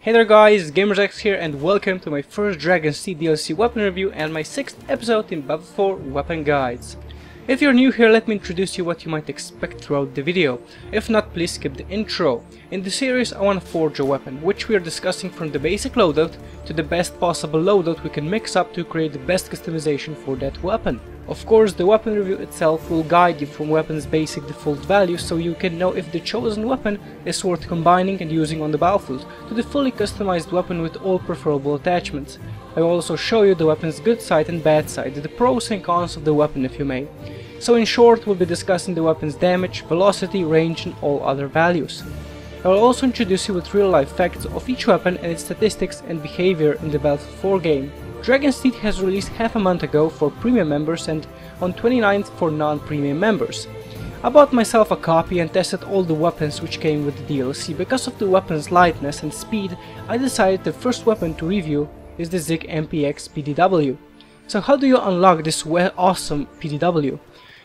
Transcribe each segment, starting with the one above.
Hey there guys, GamersX here and welcome to my first Dragon Seed DLC weapon review and my 6th episode in BF4 Weapon Guides. If you're new here, let me introduce you what you might expect throughout the video. If not, please skip the intro. In the series I want to forge a weapon, which we are discussing from the basic loadout to the best possible loadout we can mix up to create the best customization for that weapon. Of course, the weapon review itself will guide you from weapon's basic default values so you can know if the chosen weapon is worth combining and using on the battlefield, to the fully customized weapon with all preferable attachments. I will also show you the weapon's good side and bad side, the pros and cons of the weapon if you may. So in short, we'll be discussing the weapon's damage, velocity, range and all other values. I will also introduce you with real life facts of each weapon and its statistics and behavior in the Battlefield 4 game. Dragon Seed has released half a month ago for premium members and on 29th for non-premium members. I bought myself a copy and tested all the weapons which came with the DLC. Because of the weapon's lightness and speed, I decided the first weapon to review is the SIG MPX PDW. So how do you unlock this awesome PDW?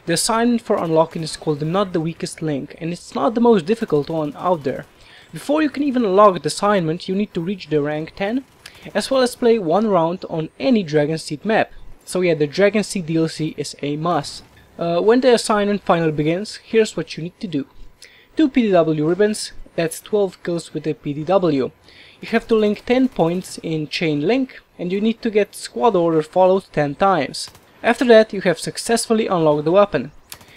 The assignment for unlocking is called the Not the Weakest Link, and it's not the most difficult one out there. Before you can even unlock the assignment, you need to reach the rank 10, as well as play one round on any Dragon Seed map. So yeah, the Dragon Seed DLC is a must. When the assignment finally begins, here's what you need to do. 2 PDW ribbons, that's 12 kills with the PDW. You have to link 10 points in chain link, and you need to get squad order followed 10 times. After that, you have successfully unlocked the weapon.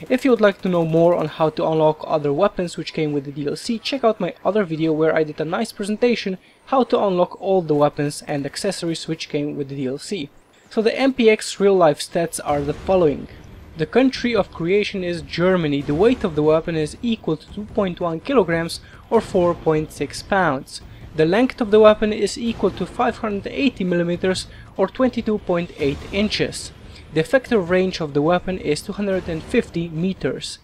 If you would like to know more on how to unlock other weapons which came with the DLC, check out my other video where I did a nice presentation how to unlock all the weapons and accessories which came with the DLC. So the MPX real life stats are the following. The country of creation is Germany. The weight of the weapon is equal to 2.1 kilograms or 4.6 pounds. The length of the weapon is equal to 580 millimeters or 22.8 inches. The effective range of the weapon is 250 meters.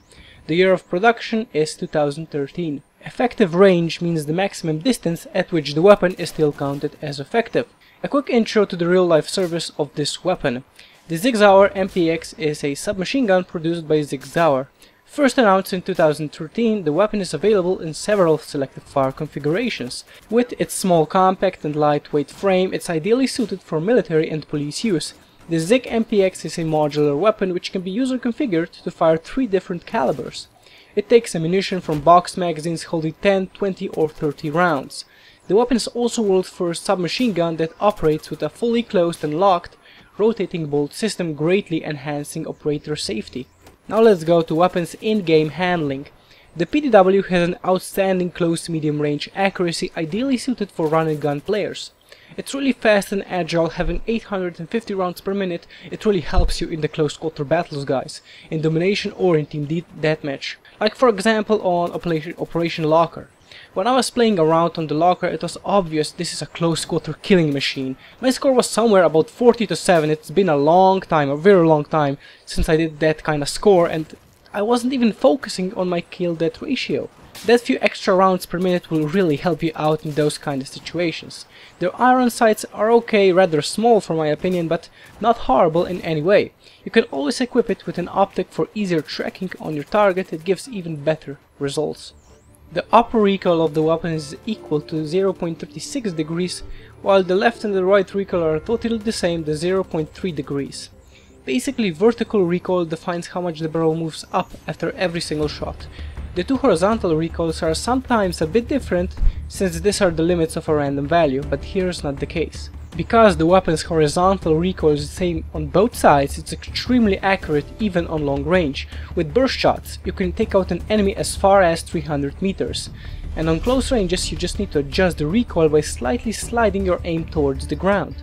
The year of production is 2013. Effective range means the maximum distance at which the weapon is still counted as effective. A quick intro to the real-life service of this weapon. The SIG-Sauer MPX is a submachine gun produced by SIG-Sauer. First announced in 2013, the weapon is available in several selected fire configurations. With its small, compact and lightweight frame, it's ideally suited for military and police use. The SIG MPX is a modular weapon which can be user configured to fire 3 different calibers. It takes ammunition from box magazines holding 10, 20 or 30 rounds. The weapon is also world's first submachine gun that operates with a fully closed and locked rotating bolt system, greatly enhancing operator safety. Now let's go to weapons in-game handling. The PDW has an outstanding close-medium range accuracy ideally suited for run-and-gun players. It's really fast and agile, having 850 rounds per minute. It really helps you in the close quarter battles, guys, in domination or in team deathmatch. Like for example on Operation Locker. When I was playing around on the Locker, it was obvious this is a close quarter killing machine. My score was somewhere about 40-7. It's been a long time, a very long time, since I did that kind of score, and I wasn't even focusing on my kill-death ratio. That few extra rounds per minute will really help you out in those kind of situations. Their iron sights are okay, rather small for my opinion, but not horrible in any way. You can always equip it with an optic for easier tracking on your target. It gives even better results. The upper recoil of the weapon is equal to 0.36 degrees, while the left and the right recoil are totally the same, the 0.3 degrees. Basically, vertical recoil defines how much the barrel moves up after every single shot. The 2 horizontal recoils are sometimes a bit different, since these are the limits of a random value, but here's not the case. Because the weapon's horizontal recoil is the same on both sides, it's extremely accurate even on long range. With burst shots, you can take out an enemy as far as 300 meters. And on close ranges, you just need to adjust the recoil by slightly sliding your aim towards the ground.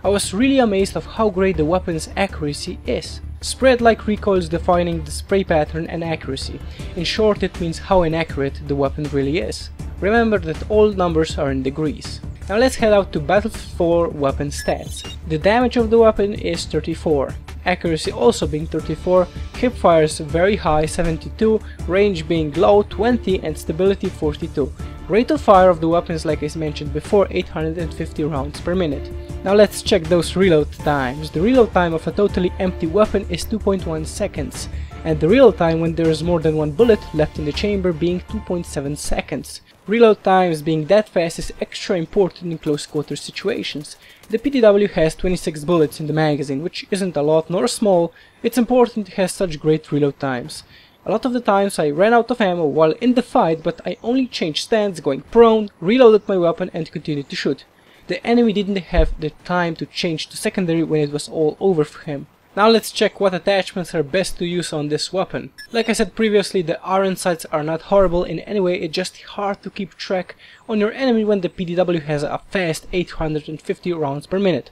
I was really amazed of how great the weapon's accuracy is. Spread-like recoils defining the spray pattern and accuracy. In short, it means how inaccurate the weapon really is. Remember that all numbers are in degrees. Now let's head out to Battlefield 4 weapon stats. The damage of the weapon is 34, accuracy also being 34, hipfire is very high 72, range being low 20 and stability 42. Rate of fire of the weapon is, like I mentioned before, 850 rounds per minute. Now let's check those reload times. The reload time of a totally empty weapon is 2.1 seconds. and the reload time when there is more than one bullet left in the chamber being 2.7 seconds. Reload times being that fast is extra important in close quarter situations. The PDW has 26 bullets in the magazine, which isn't a lot nor small. It's important it has such great reload times. A lot of the times I ran out of ammo while in the fight, but I only changed stance, going prone, reloaded my weapon and continued to shoot. The enemy didn't have the time to change to secondary when it was all over for him. Now let's check what attachments are best to use on this weapon. Like I said previously, the iron sights are not horrible in any way, it's just hard to keep track on your enemy when the PDW has a fast 850 rounds per minute.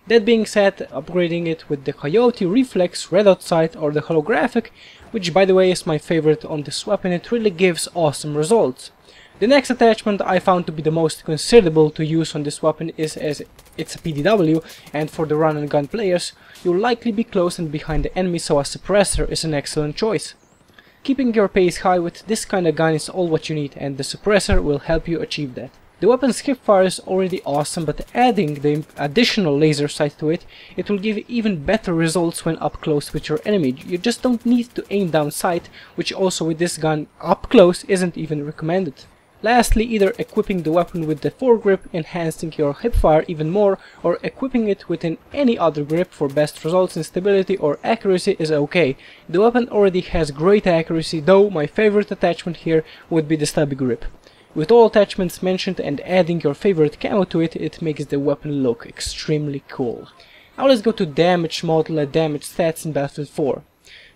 That being said, upgrading it with the Coyote Reflex Red Dot sight or the holographic, which by the way is my favorite on this weapon, it really gives awesome results. The next attachment I found to be the most considerable to use on this weapon is, as it's a PDW, and for the run and gun players, you'll likely be close and behind the enemy, so a suppressor is an excellent choice. Keeping your pace high with this kind of gun is all what you need, and the suppressor will help you achieve that. The weapon's hipfire is already awesome, but adding the additional laser sight to it, it will give even better results when up close with your enemy. You just don't need to aim down sight, which also with this gun up close isn't even recommended. Lastly, either equipping the weapon with the foregrip, enhancing your hipfire even more, or equipping it with any other grip for best results in stability or accuracy is okay. The weapon already has great accuracy, though my favorite attachment here would be the Stubby Grip. With all attachments mentioned and adding your favorite camo to it, it makes the weapon look extremely cool. Now let's go to damage model and damage stats in Battlefield 4.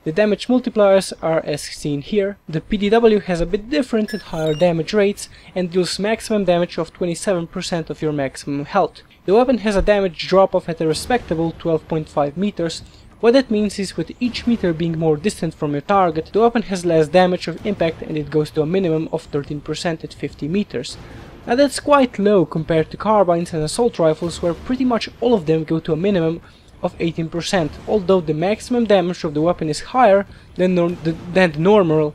The damage multipliers are as seen here. The PDW has a bit different and higher damage rates and deals maximum damage of 27% of your maximum health. The weapon has a damage drop-off at a respectable 12.5 meters. What that means is with each meter being more distant from your target, the weapon has less damage of impact and it goes to a minimum of 13% at 50 meters. Now that's quite low compared to carbines and assault rifles, where pretty much all of them go to a minimum of 18%, although the maximum damage of the weapon is higher than the normal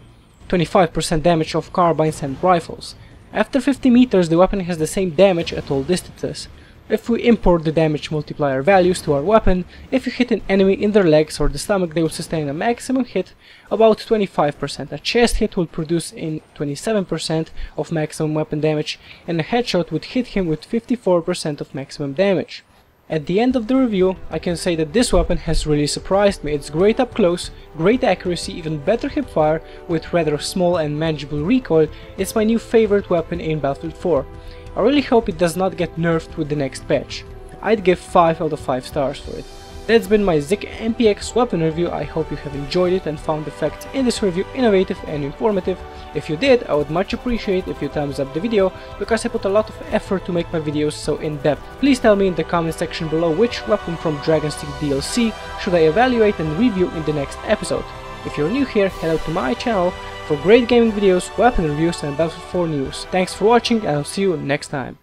25% damage of carbines and rifles. After 50 meters the weapon has the same damage at all distances. If we import the damage multiplier values to our weapon, if you hit an enemy in their legs or the stomach, they will sustain a maximum hit about 25%, a chest hit will produce in 27% of maximum weapon damage, and a headshot would hit him with 54% of maximum damage. At the end of the review, I can say that this weapon has really surprised me. It's great up close, great accuracy, even better hipfire, with rather small and manageable recoil. It's my new favorite weapon in Battlefield 4. I really hope it does not get nerfed with the next patch. I'd give 5 out of 5 stars for it. That's been my SIG MPX weapon review. I hope you have enjoyed it and found the facts in this review innovative and informative. If you did, I would much appreciate if you thumbs up the video, because I put a lot of effort to make my videos so in-depth. Please tell me in the comment section below which weapon from Dragon's Teeth DLC should I evaluate and review in the next episode. If you're new here, head out to my channel for great gaming videos, weapon reviews and Battlefield 4 news. Thanks for watching and I'll see you next time.